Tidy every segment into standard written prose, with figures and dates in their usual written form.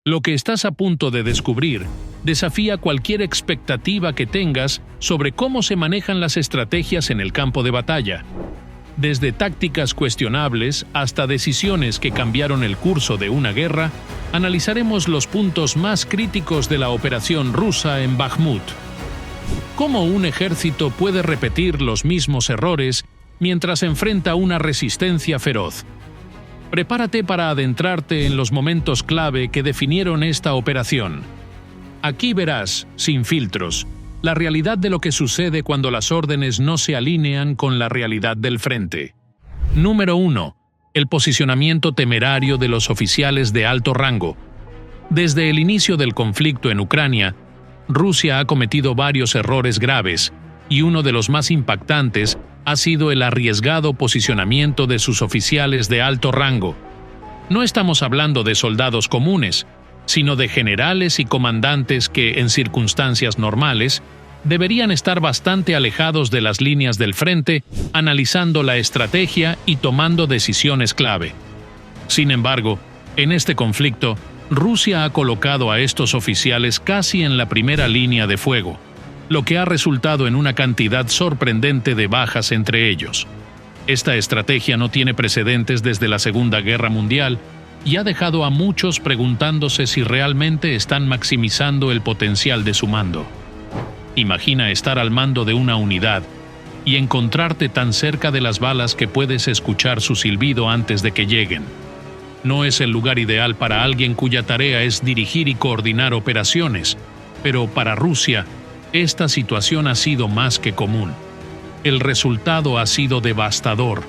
Lo que estás a punto de descubrir desafía cualquier expectativa que tengas sobre cómo se manejan las estrategias en el campo de batalla. Desde tácticas cuestionables hasta decisiones que cambiaron el curso de una guerra, analizaremos los puntos más críticos de la operación rusa en Bakhmut. ¿Cómo un ejército puede repetir los mismos errores mientras enfrenta una resistencia feroz? Prepárate para adentrarte en los momentos clave que definieron esta operación. Aquí verás, sin filtros, la realidad de lo que sucede cuando las órdenes no se alinean con la realidad del frente. Número 1. El posicionamiento temerario de los oficiales de alto rango. Desde el inicio del conflicto en Ucrania, Rusia ha cometido varios errores graves, y uno de los más impactantes ha sido el arriesgado posicionamiento de sus oficiales de alto rango. No estamos hablando de soldados comunes, sino de generales y comandantes que, en circunstancias normales, deberían estar bastante alejados de las líneas del frente, analizando la estrategia y tomando decisiones clave. Sin embargo, en este conflicto, Rusia ha colocado a estos oficiales casi en la primera línea de fuego, lo que ha resultado en una cantidad sorprendente de bajas entre ellos. Esta estrategia no tiene precedentes desde la Segunda Guerra Mundial y ha dejado a muchos preguntándose si realmente están maximizando el potencial de su mando. Imagina estar al mando de una unidad y encontrarte tan cerca de las balas que puedes escuchar su silbido antes de que lleguen. No es el lugar ideal para alguien cuya tarea es dirigir y coordinar operaciones, pero para Rusia, esta situación ha sido más que común. El resultado ha sido devastador.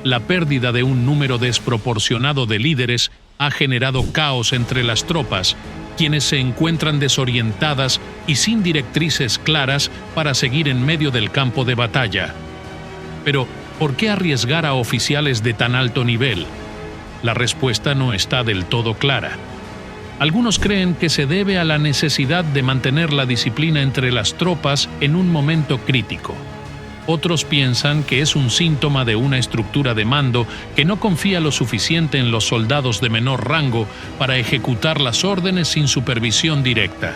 La pérdida de un número desproporcionado de líderes ha generado caos entre las tropas, quienes se encuentran desorientadas y sin directrices claras para seguir en medio del campo de batalla. Pero, ¿por qué arriesgar a oficiales de tan alto nivel? La respuesta no está del todo clara. Algunos creen que se debe a la necesidad de mantener la disciplina entre las tropas en un momento crítico. Otros piensan que es un síntoma de una estructura de mando que no confía lo suficiente en los soldados de menor rango para ejecutar las órdenes sin supervisión directa.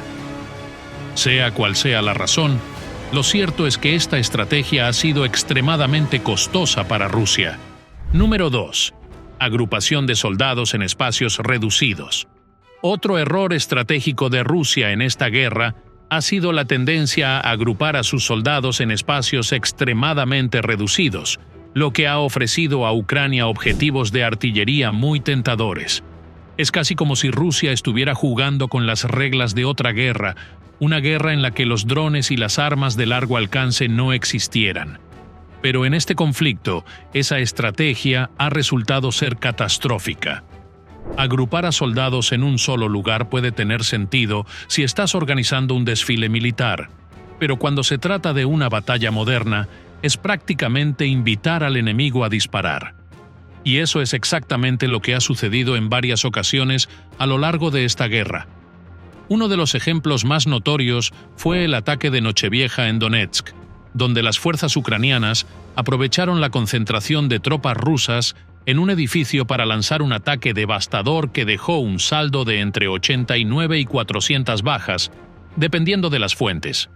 Sea cual sea la razón, lo cierto es que esta estrategia ha sido extremadamente costosa para Rusia. Número 2. Agrupación de soldados en espacios reducidos. Otro error estratégico de Rusia en esta guerra ha sido la tendencia a agrupar a sus soldados en espacios extremadamente reducidos, lo que ha ofrecido a Ucrania objetivos de artillería muy tentadores. Es casi como si Rusia estuviera jugando con las reglas de otra guerra, una guerra en la que los drones y las armas de largo alcance no existieran. Pero en este conflicto, esa estrategia ha resultado ser catastrófica. Agrupar a soldados en un solo lugar puede tener sentido si estás organizando un desfile militar, pero cuando se trata de una batalla moderna, es prácticamente invitar al enemigo a disparar. Y eso es exactamente lo que ha sucedido en varias ocasiones a lo largo de esta guerra. Uno de los ejemplos más notorios fue el ataque de Nochevieja en Donetsk, donde las fuerzas ucranianas aprovecharon la concentración de tropas rusas en un edificio para lanzar un ataque devastador que dejó un saldo de entre 89 y 400 bajas, dependiendo de las fuentes.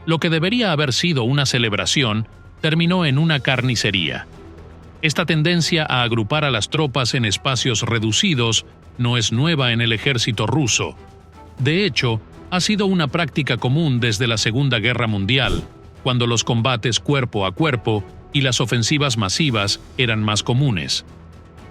Lo que debería haber sido una celebración terminó en una carnicería. Esta tendencia a agrupar a las tropas en espacios reducidos no es nueva en el ejército ruso. De hecho, ha sido una práctica común desde la Segunda Guerra Mundial, cuando los combates cuerpo a cuerpo y las ofensivas masivas eran más comunes.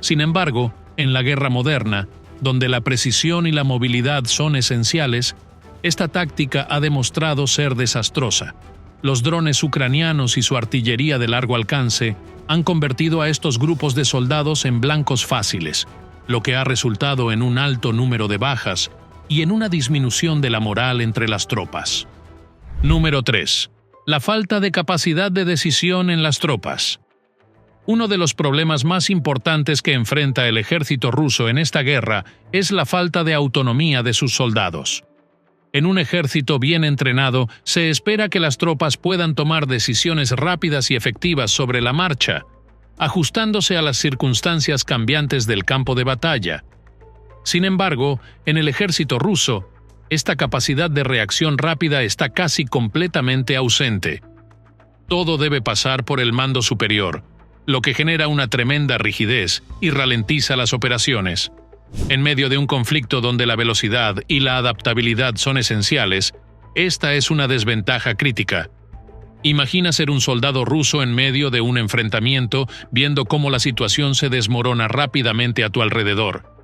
Sin embargo, en la guerra moderna, donde la precisión y la movilidad son esenciales, esta táctica ha demostrado ser desastrosa. Los drones ucranianos y su artillería de largo alcance han convertido a estos grupos de soldados en blancos fáciles, lo que ha resultado en un alto número de bajas y en una disminución de la moral entre las tropas. Número 3. La falta de capacidad de decisión en las tropas. Uno de los problemas más importantes que enfrenta el ejército ruso en esta guerra es la falta de autonomía de sus soldados. En un ejército bien entrenado, se espera que las tropas puedan tomar decisiones rápidas y efectivas sobre la marcha, ajustándose a las circunstancias cambiantes del campo de batalla. Sin embargo, en el ejército ruso, esta capacidad de reacción rápida está casi completamente ausente. Todo debe pasar por el mando superior, lo que genera una tremenda rigidez y ralentiza las operaciones. En medio de un conflicto donde la velocidad y la adaptabilidad son esenciales, esta es una desventaja crítica. Imagina ser un soldado ruso en medio de un enfrentamiento, viendo cómo la situación se desmorona rápidamente a tu alrededor.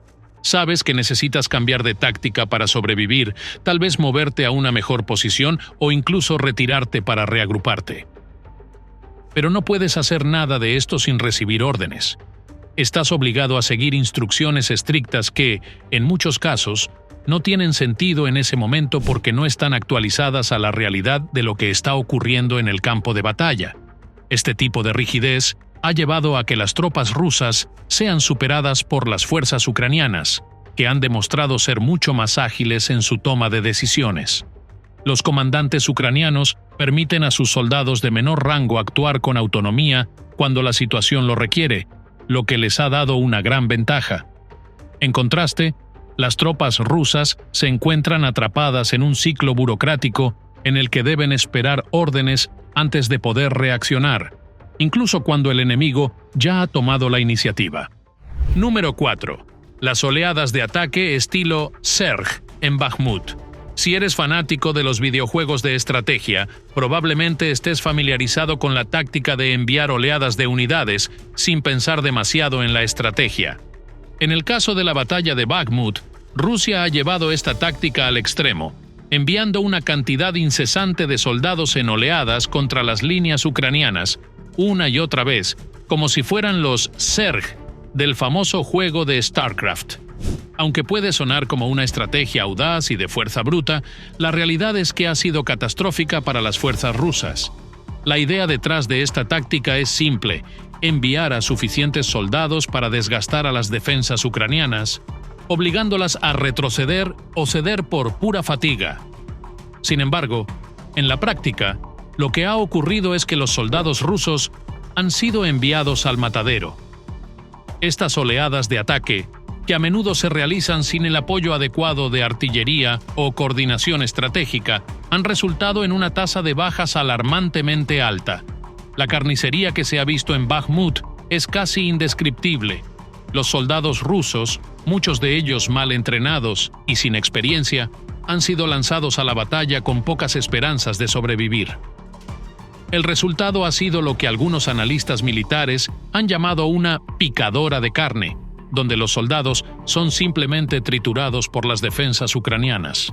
Sabes que necesitas cambiar de táctica para sobrevivir, tal vez moverte a una mejor posición o incluso retirarte para reagruparte. Pero no puedes hacer nada de esto sin recibir órdenes. Estás obligado a seguir instrucciones estrictas que, en muchos casos, no tienen sentido en ese momento porque no están actualizadas a la realidad de lo que está ocurriendo en el campo de batalla. Este tipo de rigidez ha llevado a que las tropas rusas sean superadas por las fuerzas ucranianas, que han demostrado ser mucho más ágiles en su toma de decisiones. Los comandantes ucranianos permiten a sus soldados de menor rango actuar con autonomía cuando la situación lo requiere, lo que les ha dado una gran ventaja. En contraste, las tropas rusas se encuentran atrapadas en un ciclo burocrático en el que deben esperar órdenes antes de poder reaccionar, incluso cuando el enemigo ya ha tomado la iniciativa. Número 4. Las oleadas de ataque estilo Zerg en Bakhmut. Si eres fanático de los videojuegos de estrategia, probablemente estés familiarizado con la táctica de enviar oleadas de unidades sin pensar demasiado en la estrategia. En el caso de la batalla de Bakhmut, Rusia ha llevado esta táctica al extremo, enviando una cantidad incesante de soldados en oleadas contra las líneas ucranianas, una y otra vez, como si fueran los Zerg del famoso juego de StarCraft. Aunque puede sonar como una estrategia audaz y de fuerza bruta, la realidad es que ha sido catastrófica para las fuerzas rusas. La idea detrás de esta táctica es simple: enviar a suficientes soldados para desgastar a las defensas ucranianas, obligándolas a retroceder o ceder por pura fatiga. Sin embargo, en la práctica, lo que ha ocurrido es que los soldados rusos han sido enviados al matadero. Estas oleadas de ataque, que a menudo se realizan sin el apoyo adecuado de artillería o coordinación estratégica, han resultado en una tasa de bajas alarmantemente alta. La carnicería que se ha visto en Bakhmut es casi indescriptible. Los soldados rusos, muchos de ellos mal entrenados y sin experiencia, han sido lanzados a la batalla con pocas esperanzas de sobrevivir. El resultado ha sido lo que algunos analistas militares han llamado una picadora de carne, donde los soldados son simplemente triturados por las defensas ucranianas.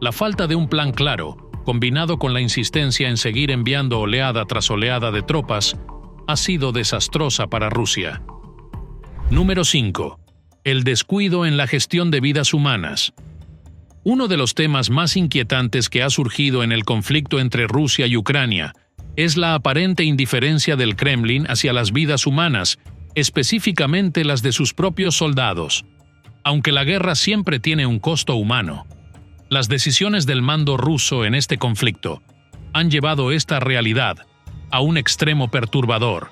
La falta de un plan claro, combinado con la insistencia en seguir enviando oleada tras oleada de tropas, ha sido desastrosa para Rusia. Número 5. El descuido en la gestión de vidas humanas. Uno de los temas más inquietantes que ha surgido en el conflicto entre Rusia y Ucrania es la aparente indiferencia del Kremlin hacia las vidas humanas, específicamente las de sus propios soldados. Aunque la guerra siempre tiene un costo humano, las decisiones del mando ruso en este conflicto han llevado esta realidad a un extremo perturbador.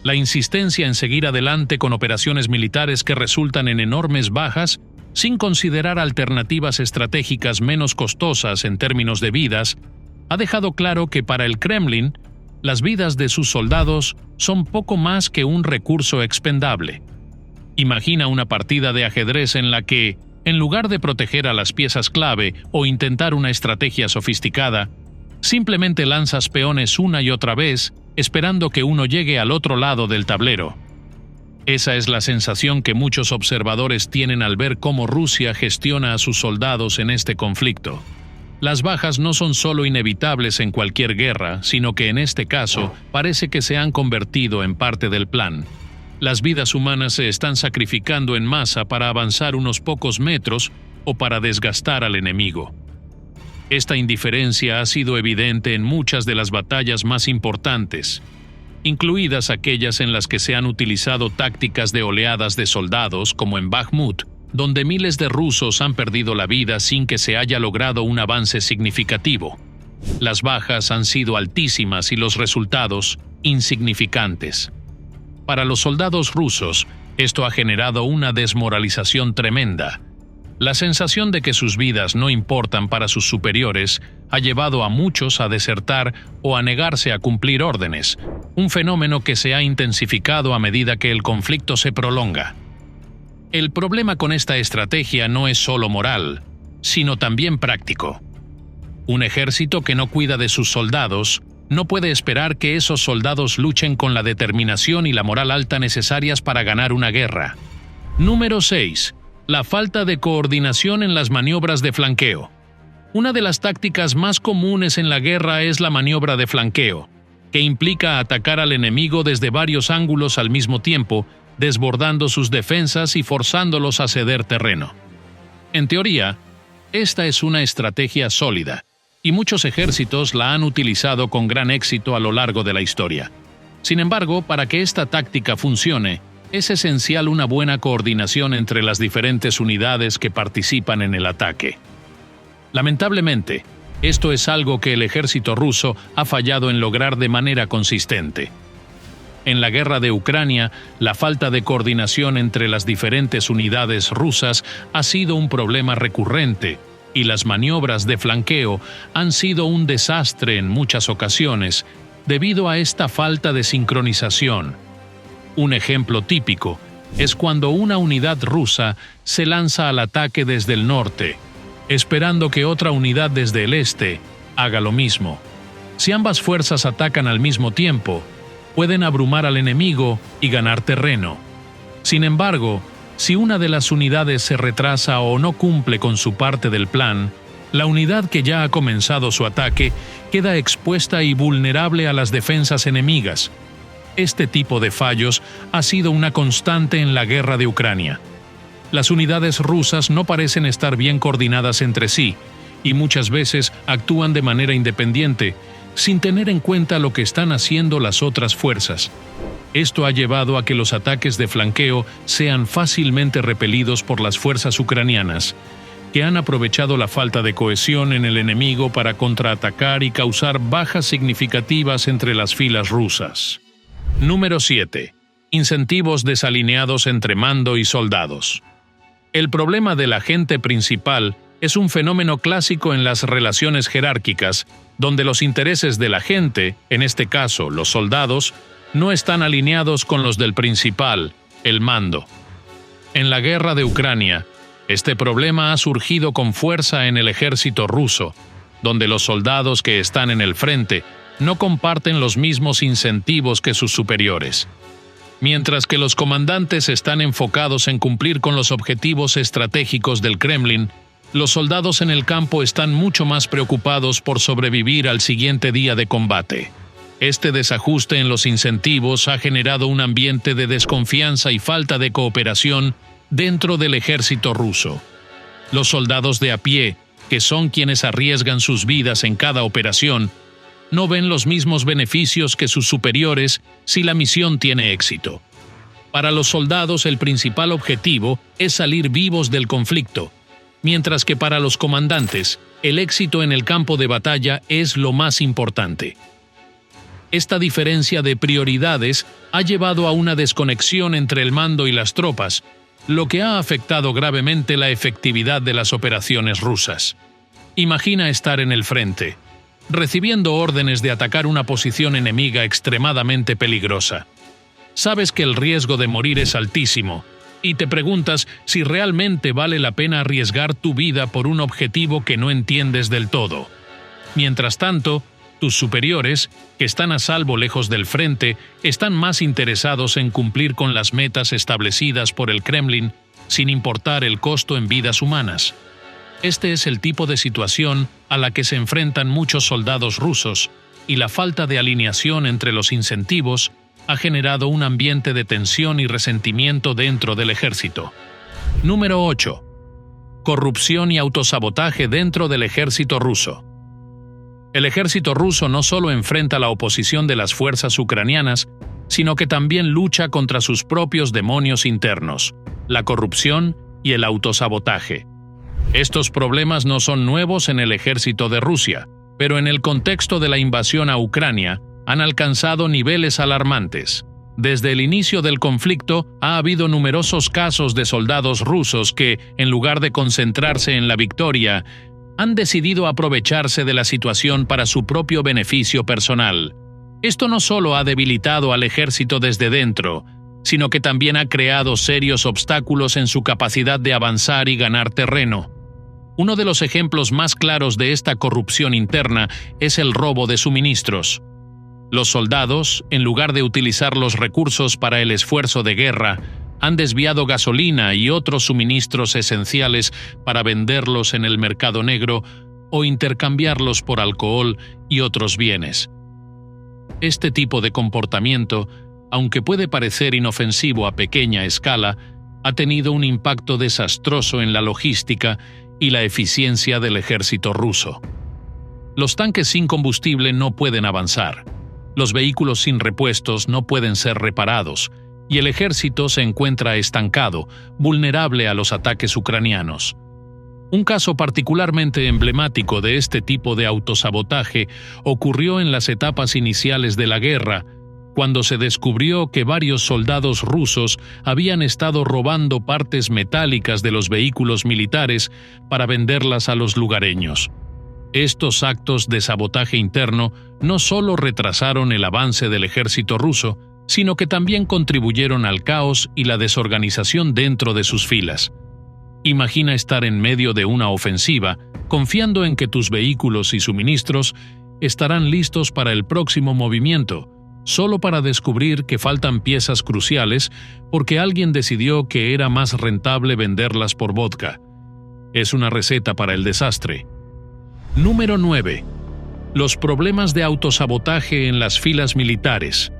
La insistencia en seguir adelante con operaciones militares que resultan en enormes bajas, sin considerar alternativas estratégicas menos costosas en términos de vidas, ha dejado claro que para el Kremlin, las vidas de sus soldados son poco más que un recurso expendable. Imagina una partida de ajedrez en la que, en lugar de proteger a las piezas clave o intentar una estrategia sofisticada, simplemente lanzas peones una y otra vez, esperando que uno llegue al otro lado del tablero. Esa es la sensación que muchos observadores tienen al ver cómo Rusia gestiona a sus soldados en este conflicto. Las bajas no son solo inevitables en cualquier guerra, sino que en este caso parece que se han convertido en parte del plan. Las vidas humanas se están sacrificando en masa para avanzar unos pocos metros o para desgastar al enemigo. Esta indiferencia ha sido evidente en muchas de las batallas más importantes, incluidas aquellas en las que se han utilizado tácticas de oleadas de soldados, como en Bakhmut, donde miles de rusos han perdido la vida sin que se haya logrado un avance significativo. Las bajas han sido altísimas y los resultados insignificantes. Para los soldados rusos, Esto ha generado una desmoralización tremenda. La sensación de que sus vidas no importan para sus superiores ha llevado a muchos a desertar o a negarse a cumplir órdenes, un fenómeno que se ha intensificado a medida que el conflicto se prolonga. El problema con esta estrategia no es solo moral, sino también práctico. Un ejército que no cuida de sus soldados no puede esperar que esos soldados luchen con la determinación y la moral alta necesarias para ganar una guerra. Número 6. La falta de coordinación en las maniobras de flanqueo. Una de las tácticas más comunes en la guerra es la maniobra de flanqueo, que implica atacar al enemigo desde varios ángulos al mismo tiempo, desbordando sus defensas y forzándolos a ceder terreno. En teoría, esta es una estrategia sólida, y muchos ejércitos la han utilizado con gran éxito a lo largo de la historia. Sin embargo, para que esta táctica funcione, es esencial una buena coordinación entre las diferentes unidades que participan en el ataque. Lamentablemente, esto es algo que el ejército ruso ha fallado en lograr de manera consistente. En la guerra de Ucrania, la falta de coordinación entre las diferentes unidades rusas ha sido un problema recurrente, y las maniobras de flanqueo han sido un desastre en muchas ocasiones debido a esta falta de sincronización. Un ejemplo típico es cuando una unidad rusa se lanza al ataque desde el norte, esperando que otra unidad desde el este haga lo mismo. Si ambas fuerzas atacan al mismo tiempo, pueden abrumar al enemigo y ganar terreno. Sin embargo, si una de las unidades se retrasa o no cumple con su parte del plan, la unidad que ya ha comenzado su ataque queda expuesta y vulnerable a las defensas enemigas. Este tipo de fallos ha sido una constante en la guerra de Ucrania. Las unidades rusas no parecen estar bien coordinadas entre sí, y muchas veces actúan de manera independiente, sin tener en cuenta lo que están haciendo las otras fuerzas. Esto ha llevado a que los ataques de flanqueo sean fácilmente repelidos por las fuerzas ucranianas, que han aprovechado la falta de cohesión en el enemigo para contraatacar y causar bajas significativas entre las filas rusas. Número 7. Incentivos desalineados entre mando y soldados. El problema del agente principal es un fenómeno clásico en las relaciones jerárquicas, donde los intereses del agente, en este caso los soldados, no están alineados con los del principal, el mando. En la guerra de Ucrania, este problema ha surgido con fuerza en el ejército ruso, donde los soldados que están en el frente no comparten los mismos incentivos que sus superiores. Mientras que los comandantes están enfocados en cumplir con los objetivos estratégicos del Kremlin, los soldados en el campo están mucho más preocupados por sobrevivir al siguiente día de combate. Este desajuste en los incentivos ha generado un ambiente de desconfianza y falta de cooperación dentro del ejército ruso. Los soldados de a pie, que son quienes arriesgan sus vidas en cada operación, no ven los mismos beneficios que sus superiores si la misión tiene éxito. Para los soldados el principal objetivo es salir vivos del conflicto, mientras que para los comandantes el éxito en el campo de batalla es lo más importante. Esta diferencia de prioridades ha llevado a una desconexión entre el mando y las tropas, lo que ha afectado gravemente la efectividad de las operaciones rusas. Imagina estar en el frente, recibiendo órdenes de atacar una posición enemiga extremadamente peligrosa. Sabes que el riesgo de morir es altísimo, y te preguntas si realmente vale la pena arriesgar tu vida por un objetivo que no entiendes del todo. Mientras tanto, tus superiores, que están a salvo lejos del frente, están más interesados en cumplir con las metas establecidas por el Kremlin, sin importar el costo en vidas humanas. Este es el tipo de situación a la que se enfrentan muchos soldados rusos, y la falta de alineación entre los incentivos ha generado un ambiente de tensión y resentimiento dentro del ejército. Número 8. Corrupción y autosabotaje dentro del ejército ruso. El ejército ruso no solo enfrenta la oposición de las fuerzas ucranianas, sino que también lucha contra sus propios demonios internos, la corrupción y el autosabotaje. Estos problemas no son nuevos en el ejército de Rusia, pero en el contexto de la invasión a Ucrania han alcanzado niveles alarmantes. Desde el inicio del conflicto ha habido numerosos casos de soldados rusos que, en lugar de concentrarse en la victoria, han decidido aprovecharse de la situación para su propio beneficio personal. Esto no solo ha debilitado al ejército desde dentro, sino que también ha creado serios obstáculos en su capacidad de avanzar y ganar terreno. Uno de los ejemplos más claros de esta corrupción interna es el robo de suministros. Los soldados, en lugar de utilizar los recursos para el esfuerzo de guerra, han desviado gasolina y otros suministros esenciales para venderlos en el mercado negro o intercambiarlos por alcohol y otros bienes. Este tipo de comportamiento, aunque puede parecer inofensivo a pequeña escala, ha tenido un impacto desastroso en la logística y la eficiencia del ejército ruso. Los tanques sin combustible no pueden avanzar, los vehículos sin repuestos no pueden ser reparados, y el ejército se encuentra estancado, vulnerable a los ataques ucranianos. Un caso particularmente emblemático de este tipo de autosabotaje ocurrió en las etapas iniciales de la guerra, cuando se descubrió que varios soldados rusos habían estado robando partes metálicas de los vehículos militares para venderlas a los lugareños. Estos actos de sabotaje interno no solo retrasaron el avance del ejército ruso, sino que también contribuyeron al caos y la desorganización dentro de sus filas. Imagina estar en medio de una ofensiva, confiando en que tus vehículos y suministros estarán listos para el próximo movimiento, solo para descubrir que faltan piezas cruciales porque alguien decidió que era más rentable venderlas por vodka. Es una receta para el desastre. Número 9. Los problemas de autosabotaje en las filas militares.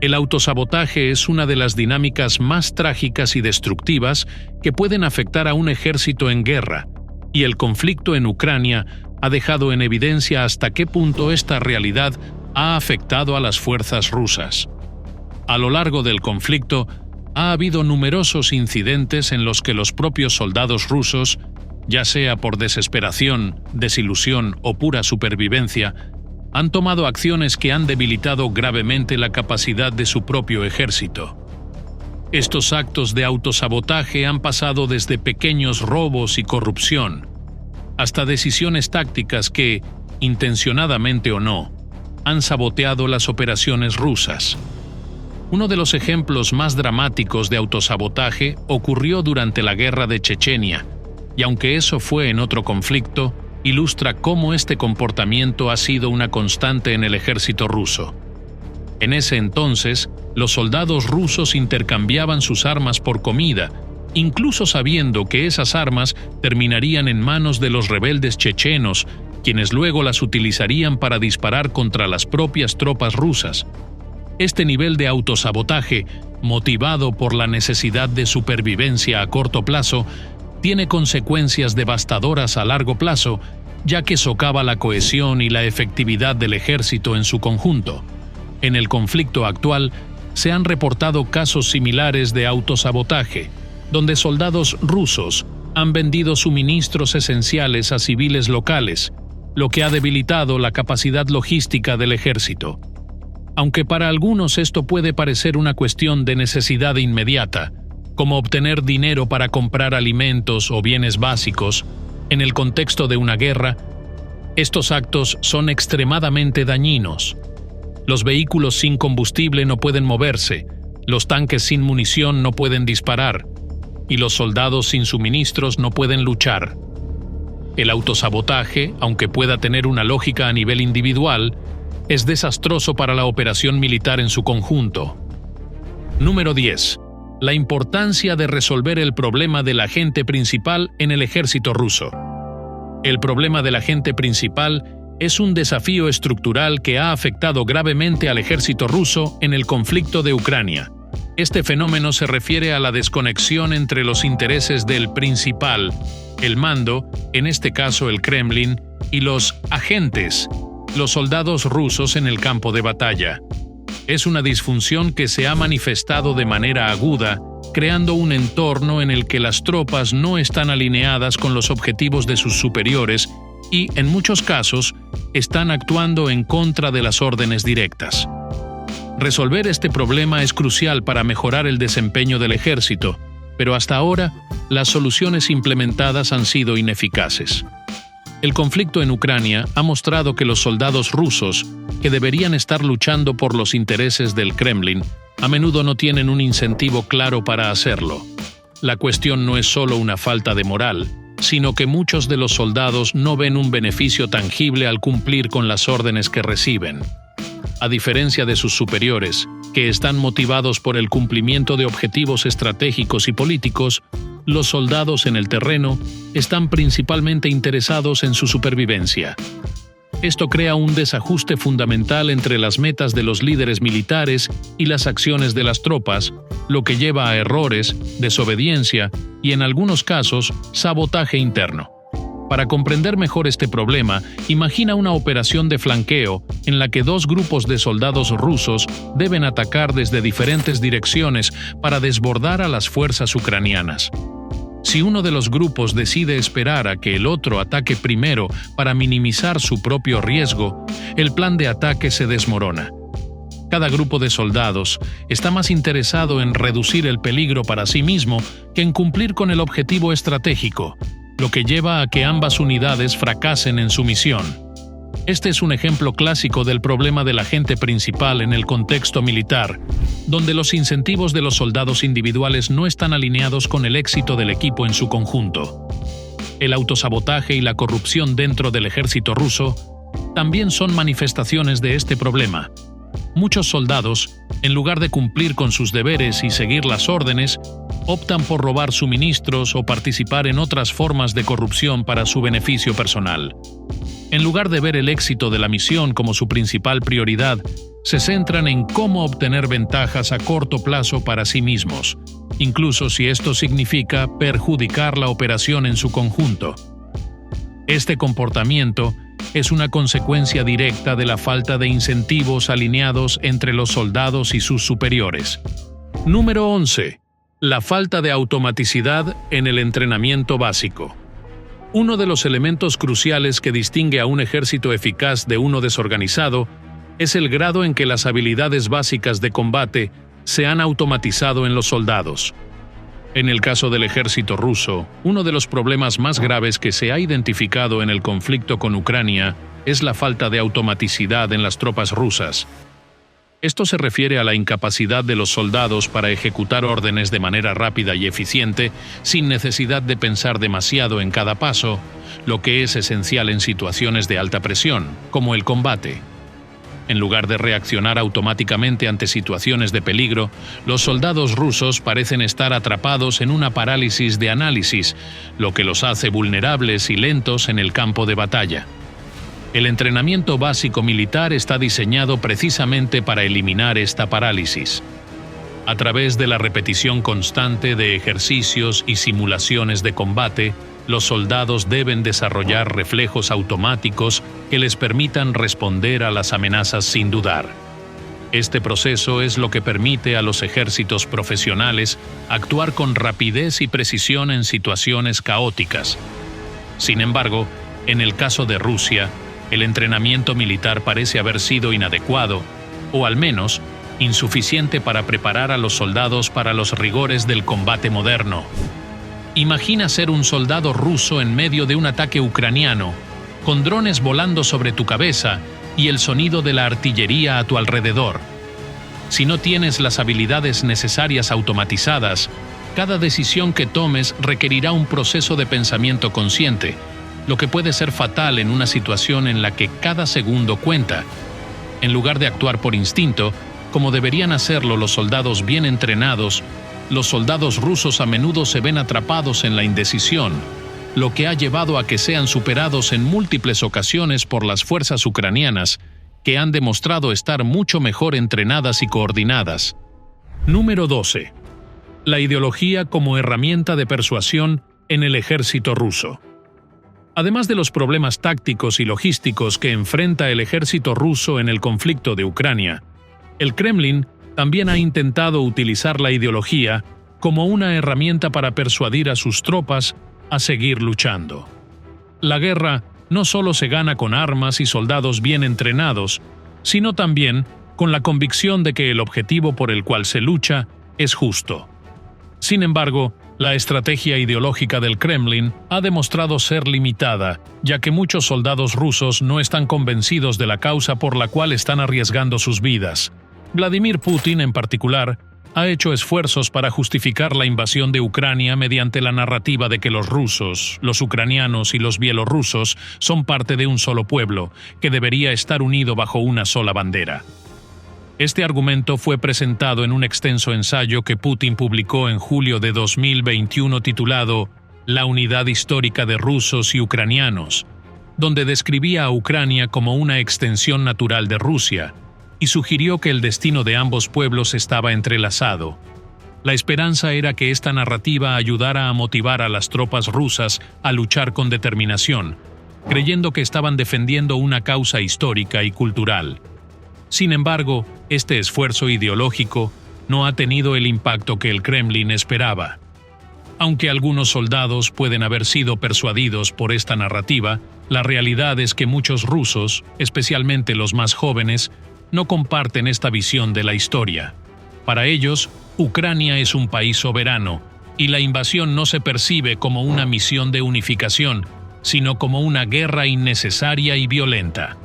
El autosabotaje es una de las dinámicas más trágicas y destructivas que pueden afectar a un ejército en guerra, y el conflicto en Ucrania ha dejado en evidencia hasta qué punto esta realidad ha afectado a las fuerzas rusas. A lo largo del conflicto, ha habido numerosos incidentes en los que los propios soldados rusos, ya sea por desesperación, desilusión o pura supervivencia, han tomado acciones que han debilitado gravemente la capacidad de su propio ejército. Estos actos de autosabotaje han pasado desde pequeños robos y corrupción, hasta decisiones tácticas que, intencionadamente o no, han saboteado las operaciones rusas. Uno de los ejemplos más dramáticos de autosabotaje ocurrió durante la guerra de Chechenia, y aunque eso fue en otro conflicto, ilustra cómo este comportamiento ha sido una constante en el ejército ruso. En ese entonces, los soldados rusos intercambiaban sus armas por comida, incluso sabiendo que esas armas terminarían en manos de los rebeldes chechenos, quienes luego las utilizarían para disparar contra las propias tropas rusas. Este nivel de autosabotaje, motivado por la necesidad de supervivencia a corto plazo, tiene consecuencias devastadoras a largo plazo, ya que socava la cohesión y la efectividad del ejército en su conjunto. En el conflicto actual, se han reportado casos similares de autosabotaje, donde soldados rusos han vendido suministros esenciales a civiles locales, lo que ha debilitado la capacidad logística del ejército. Aunque para algunos esto puede parecer una cuestión de necesidad inmediata, como obtener dinero para comprar alimentos o bienes básicos, en el contexto de una guerra, estos actos son extremadamente dañinos. Los vehículos sin combustible no pueden moverse, los tanques sin munición no pueden disparar, y los soldados sin suministros no pueden luchar. El autosabotaje, aunque pueda tener una lógica a nivel individual, es desastroso para la operación militar en su conjunto. Número 10. La importancia de resolver el problema del agente principal en el ejército ruso. El problema del agente principal es un desafío estructural que ha afectado gravemente al ejército ruso en el conflicto de Ucrania. Este fenómeno se refiere a la desconexión entre los intereses del principal, el mando, en este caso el Kremlin, y los agentes, los soldados rusos en el campo de batalla. Es una disfunción que se ha manifestado de manera aguda, creando un entorno en el que las tropas no están alineadas con los objetivos de sus superiores y, en muchos casos, están actuando en contra de las órdenes directas. Resolver este problema es crucial para mejorar el desempeño del ejército, pero hasta ahora las soluciones implementadas han sido ineficaces. El conflicto en Ucrania ha mostrado que los soldados rusos, que deberían estar luchando por los intereses del Kremlin, a menudo no tienen un incentivo claro para hacerlo. La cuestión no es solo una falta de moral, sino que muchos de los soldados no ven un beneficio tangible al cumplir con las órdenes que reciben. A diferencia de sus superiores, que están motivados por el cumplimiento de objetivos estratégicos y políticos, los soldados en el terreno están principalmente interesados en su supervivencia. Esto crea un desajuste fundamental entre las metas de los líderes militares y las acciones de las tropas, lo que lleva a errores, desobediencia y, en algunos casos, sabotaje interno. Para comprender mejor este problema, imagina una operación de flanqueo en la que dos grupos de soldados rusos deben atacar desde diferentes direcciones para desbordar a las fuerzas ucranianas. Si uno de los grupos decide esperar a que el otro ataque primero para minimizar su propio riesgo, el plan de ataque se desmorona. Cada grupo de soldados está más interesado en reducir el peligro para sí mismo que en cumplir con el objetivo estratégico, lo que lleva a que ambas unidades fracasen en su misión. Este es un ejemplo clásico del problema del agente principal en el contexto militar, donde los incentivos de los soldados individuales no están alineados con el éxito del equipo en su conjunto. El autosabotaje y la corrupción dentro del ejército ruso también son manifestaciones de este problema. Muchos soldados, en lugar de cumplir con sus deberes y seguir las órdenes, optan por robar suministros o participar en otras formas de corrupción para su beneficio personal. En lugar de ver el éxito de la misión como su principal prioridad, se centran en cómo obtener ventajas a corto plazo para sí mismos, incluso si esto significa perjudicar la operación en su conjunto. Este comportamiento es una consecuencia directa de la falta de incentivos alineados entre los soldados y sus superiores. Número 11. La falta de automaticidad en el entrenamiento básico. Uno de los elementos cruciales que distingue a un ejército eficaz de uno desorganizado es el grado en que las habilidades básicas de combate se han automatizado en los soldados. En el caso del ejército ruso, uno de los problemas más graves que se ha identificado en el conflicto con Ucrania es la falta de automaticidad en las tropas rusas. Esto se refiere a la incapacidad de los soldados para ejecutar órdenes de manera rápida y eficiente sin necesidad de pensar demasiado en cada paso, lo que es esencial en situaciones de alta presión, como el combate. En lugar de reaccionar automáticamente ante situaciones de peligro, los soldados rusos parecen estar atrapados en una parálisis de análisis, lo que los hace vulnerables y lentos en el campo de batalla. El entrenamiento básico militar está diseñado precisamente para eliminar esta parálisis. A través de la repetición constante de ejercicios y simulaciones de combate, los soldados deben desarrollar reflejos automáticos que les permitan responder a las amenazas sin dudar. Este proceso es lo que permite a los ejércitos profesionales actuar con rapidez y precisión en situaciones caóticas. Sin embargo, en el caso de Rusia, el entrenamiento militar parece haber sido inadecuado, o al menos insuficiente para preparar a los soldados para los rigores del combate moderno. Imagina ser un soldado ruso en medio de un ataque ucraniano, con drones volando sobre tu cabeza y el sonido de la artillería a tu alrededor. Si no tienes las habilidades necesarias automatizadas, cada decisión que tomes requerirá un proceso de pensamiento consciente, lo que puede ser fatal en una situación en la que cada segundo cuenta. En lugar de actuar por instinto, como deberían hacerlo los soldados bien entrenados, los soldados rusos a menudo se ven atrapados en la indecisión, lo que ha llevado a que sean superados en múltiples ocasiones por las fuerzas ucranianas, que han demostrado estar mucho mejor entrenadas y coordinadas. Número 12. La ideología como herramienta de persuasión en el ejército ruso. Además de los problemas tácticos y logísticos que enfrenta el ejército ruso en el conflicto de Ucrania, el Kremlin también ha intentado utilizar la ideología como una herramienta para persuadir a sus tropas a seguir luchando. La guerra no solo se gana con armas y soldados bien entrenados, sino también con la convicción de que el objetivo por el cual se lucha es justo. Sin embargo, la estrategia ideológica del Kremlin ha demostrado ser limitada, ya que muchos soldados rusos no están convencidos de la causa por la cual están arriesgando sus vidas. Vladimir Putin, en particular, ha hecho esfuerzos para justificar la invasión de Ucrania mediante la narrativa de que los rusos, los ucranianos y los bielorrusos son parte de un solo pueblo, que debería estar unido bajo una sola bandera. Este argumento fue presentado en un extenso ensayo que Putin publicó en julio de 2021 titulado La unidad histórica de rusos y ucranianos, donde describía a Ucrania como una extensión natural de Rusia y sugirió que el destino de ambos pueblos estaba entrelazado. La esperanza era que esta narrativa ayudara a motivar a las tropas rusas a luchar con determinación, creyendo que estaban defendiendo una causa histórica y cultural. Sin embargo, este esfuerzo ideológico no ha tenido el impacto que el Kremlin esperaba. Aunque algunos soldados pueden haber sido persuadidos por esta narrativa, la realidad es que muchos rusos, especialmente los más jóvenes, no comparten esta visión de la historia. Para ellos, Ucrania es un país soberano, y la invasión no se percibe como una misión de unificación, sino como una guerra innecesaria y violenta.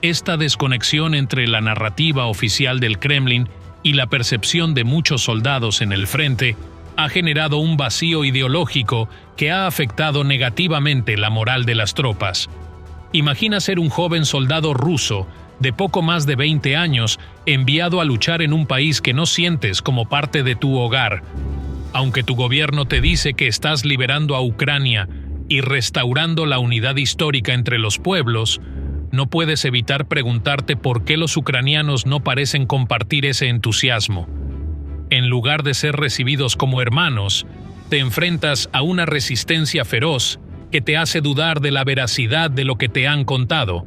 Esta desconexión entre la narrativa oficial del Kremlin y la percepción de muchos soldados en el frente ha generado un vacío ideológico que ha afectado negativamente la moral de las tropas. Imagina ser un joven soldado ruso de poco más de 20 años enviado a luchar en un país que no sientes como parte de tu hogar. Aunque tu gobierno te dice que estás liberando a Ucrania y restaurando la unidad histórica entre los pueblos, no puedes evitar preguntarte por qué los ucranianos no parecen compartir ese entusiasmo. En lugar de ser recibidos como hermanos, te enfrentas a una resistencia feroz que te hace dudar de la veracidad de lo que te han contado.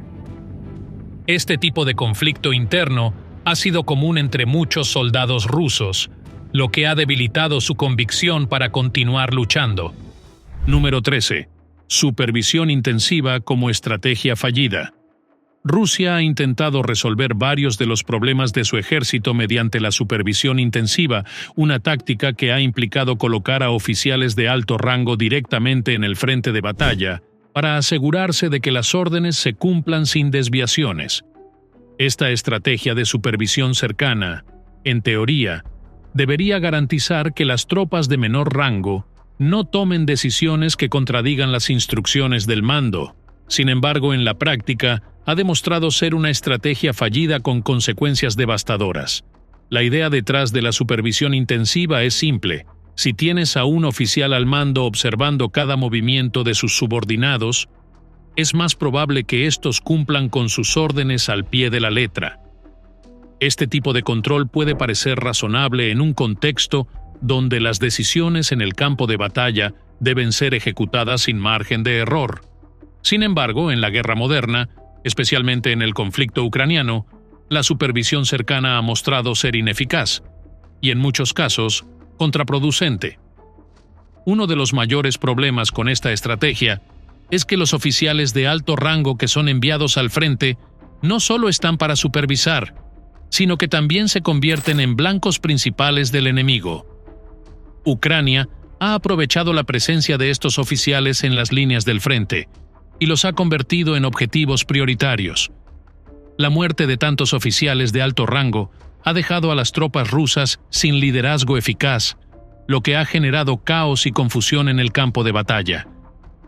Este tipo de conflicto interno ha sido común entre muchos soldados rusos, lo que ha debilitado su convicción para continuar luchando. Número 13. Supervisión intensiva como estrategia fallida. Rusia ha intentado resolver varios de los problemas de su ejército mediante la supervisión intensiva, una táctica que ha implicado colocar a oficiales de alto rango directamente en el frente de batalla, para asegurarse de que las órdenes se cumplan sin desviaciones. Esta estrategia de supervisión cercana, en teoría, debería garantizar que las tropas de menor rango no tomen decisiones que contradigan las instrucciones del mando. Sin embargo, en la práctica, ha demostrado ser una estrategia fallida con consecuencias devastadoras. La idea detrás de la supervisión intensiva es simple. Si tienes a un oficial al mando observando cada movimiento de sus subordinados, es más probable que estos cumplan con sus órdenes al pie de la letra. Este tipo de control puede parecer razonable en un contexto donde las decisiones en el campo de batalla deben ser ejecutadas sin margen de error. Sin embargo, en la guerra moderna, especialmente en el conflicto ucraniano, la supervisión cercana ha mostrado ser ineficaz y, en muchos casos, contraproducente. Uno de los mayores problemas con esta estrategia es que los oficiales de alto rango que son enviados al frente no solo están para supervisar, sino que también se convierten en blancos principales del enemigo. Ucrania ha aprovechado la presencia de estos oficiales en las líneas del frente y los ha convertido en objetivos prioritarios. La muerte de tantos oficiales de alto rango ha dejado a las tropas rusas sin liderazgo eficaz, lo que ha generado caos y confusión en el campo de batalla.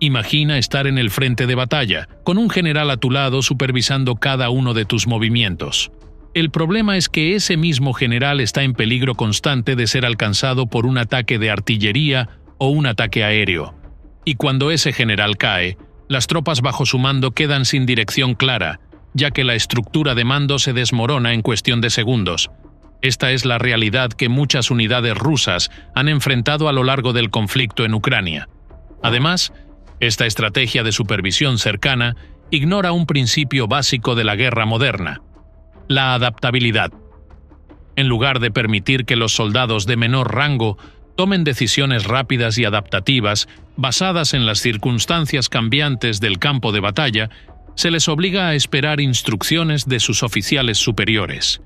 Imagina estar en el frente de batalla, con un general a tu lado supervisando cada uno de tus movimientos. El problema es que ese mismo general está en peligro constante de ser alcanzado por un ataque de artillería o un ataque aéreo. Y cuando ese general cae, las tropas bajo su mando quedan sin dirección clara, ya que la estructura de mando se desmorona en cuestión de segundos. Esta es la realidad que muchas unidades rusas han enfrentado a lo largo del conflicto en Ucrania. Además, esta estrategia de supervisión cercana ignora un principio básico de la guerra moderna: la adaptabilidad. En lugar de permitir que los soldados de menor rango tomen decisiones rápidas y adaptativas basadas en las circunstancias cambiantes del campo de batalla, se les obliga a esperar instrucciones de sus oficiales superiores.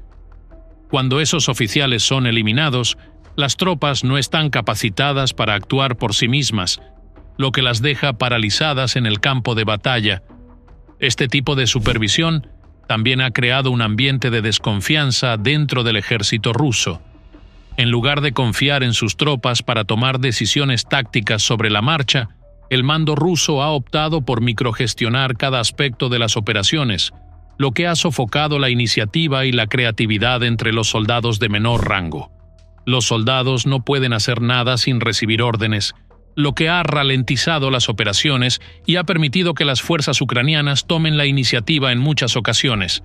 Cuando esos oficiales son eliminados, las tropas no están capacitadas para actuar por sí mismas, lo que las deja paralizadas en el campo de batalla. Este tipo de supervisión también ha creado un ambiente de desconfianza dentro del ejército ruso. En lugar de confiar en sus tropas para tomar decisiones tácticas sobre la marcha, el mando ruso ha optado por microgestionar cada aspecto de las operaciones, lo que ha sofocado la iniciativa y la creatividad entre los soldados de menor rango. Los soldados no pueden hacer nada sin recibir órdenes, lo que ha ralentizado las operaciones y ha permitido que las fuerzas ucranianas tomen la iniciativa en muchas ocasiones.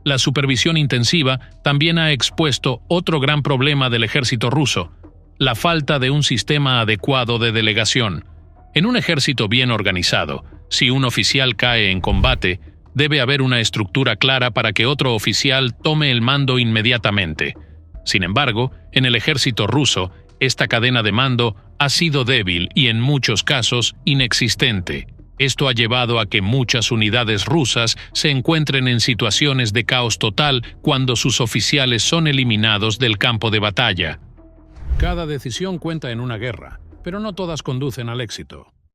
La supervisión intensiva también ha expuesto otro gran problema del ejército ruso: la falta de un sistema adecuado de delegación. En un ejército bien organizado, si un oficial cae en combate, debe haber una estructura clara para que otro oficial tome el mando inmediatamente. Sin embargo, en el ejército ruso, esta cadena de mando ha sido débil y en muchos casos inexistente. Esto ha llevado a que muchas unidades rusas se encuentren en situaciones de caos total cuando sus oficiales son eliminados del campo de batalla. Cada decisión cuenta en una guerra, pero no todas conducen al éxito.